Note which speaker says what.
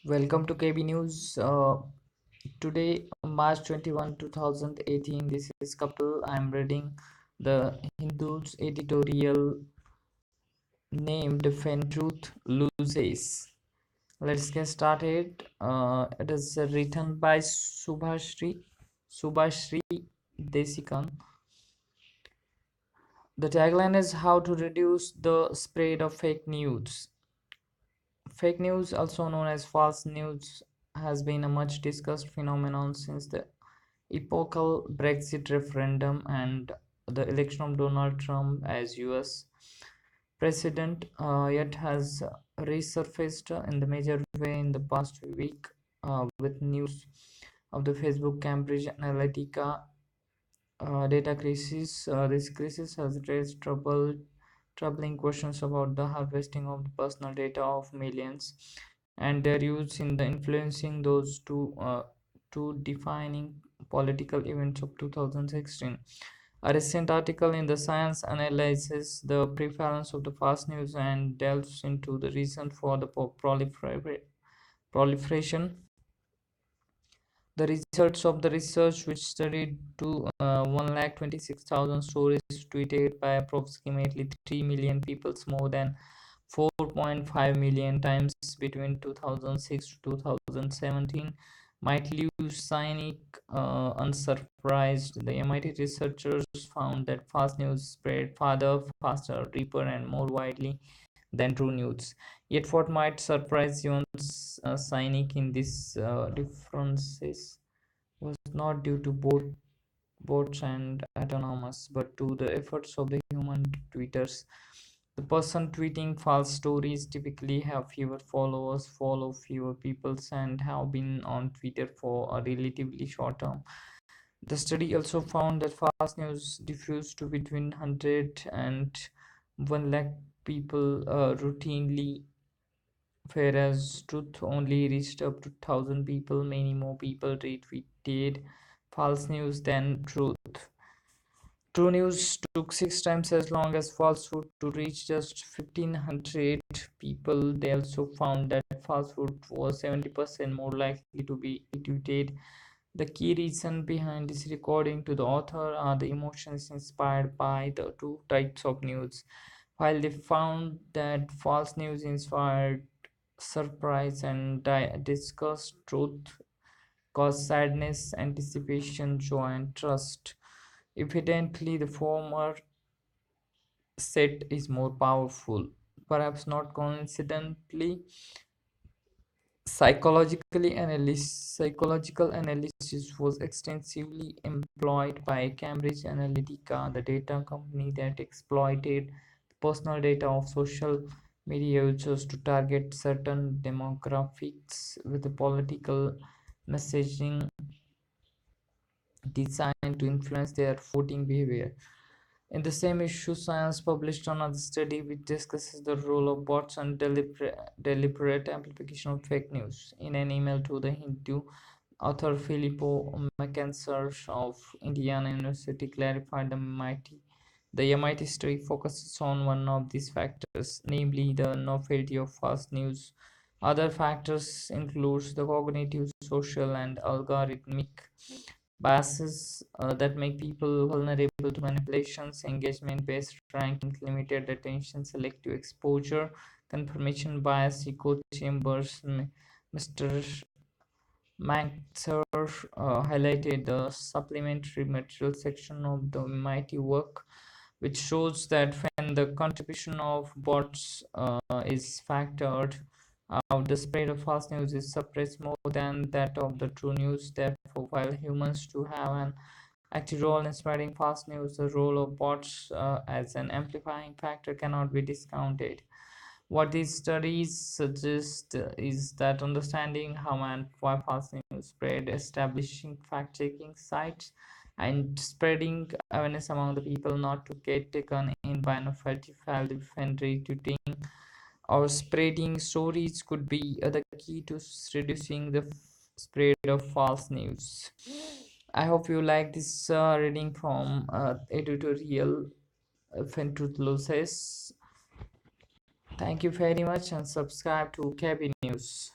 Speaker 1: Welcome to KB News. Today, March 21, 2018, this is Kapil. I'm reading the Hindu's editorial named When Truth Loses. Let's get started. It is written by Subhashri Desikan. The tagline is How to Reduce the Spread of Fake News. Fake news, also known as false news, has been a much discussed phenomenon since the epochal Brexit referendum and the election of Donald Trump as US president, yet has resurfaced in the major way in the past week with news of the Facebook Cambridge Analytica data crisis. This crisis has raised troubling questions about the harvesting of the personal data of millions and their use in the influencing those two defining political events of 2016. A recent article in the Science analyzes the prevalence of the fast news and delves into the reason for the proliferation. The results of the research, which studied to 126,000 stories tweeted by approximately 3 million people, more than 4.5 million times between 2006 to 2017, might leave cynic unsurprised. The MIT researchers found that fast news spread farther, faster, deeper, and more widely than true news. Yet, what might surprise even cynic in this differences was not due to bots and autonomous, but to the efforts of the human tweeters. The person tweeting false stories typically have fewer followers, follow fewer people, and have been on Twitter for a relatively short term. The study also found that false news diffused to between 100 and 1 lakh people routinely, whereas truth only reached up to 1,000 people. Many more people retweeted false news than truth. True news took 6 times as long as falsehood to reach just 1,500 people. They also found that falsehood was 70% more likely to be retweeted. The key reason behind this, according to the author, are the emotions inspired by the two types of news. While they found that false news inspired surprise and disgust, truth caused sadness, anticipation, joy, and trust. Evidently, the former set is more powerful. Perhaps not coincidentally, psychological analysis was extensively employed by Cambridge Analytica, the data company that exploited the personal data of social media users to target certain demographics with the political messaging designed to influence their voting behavior. In the same issue, Science published another study which discusses the role of bots and deliberate amplification of fake news. In an email to the Hindu, author Filippo McAnswer of Indiana University clarified the MIT study focuses on one of these factors, namely the novelty of fast news. Other factors include the cognitive, social, and algorithmic biases that make people vulnerable to manipulations, engagement-based ranking, limited attention, selective exposure, confirmation bias, echo chambers. Mr. Manxer highlighted the supplementary material section of the MIT work, which shows that when the contribution of bots is factored out, the spread of false news is suppressed more than that of the true news. Therefore, while humans do have an active role in spreading false news, the role of bots as an amplifying factor cannot be discounted. What these studies suggest is that understanding how and why false news spread, establishing fact checking sites, and spreading awareness among the people not to get taken in by novelty, retweeting, or spreading stories could be the key to reducing the spread of false news. I hope you like this reading from editorial Truth Loses. Thank you very much and subscribe to KB News.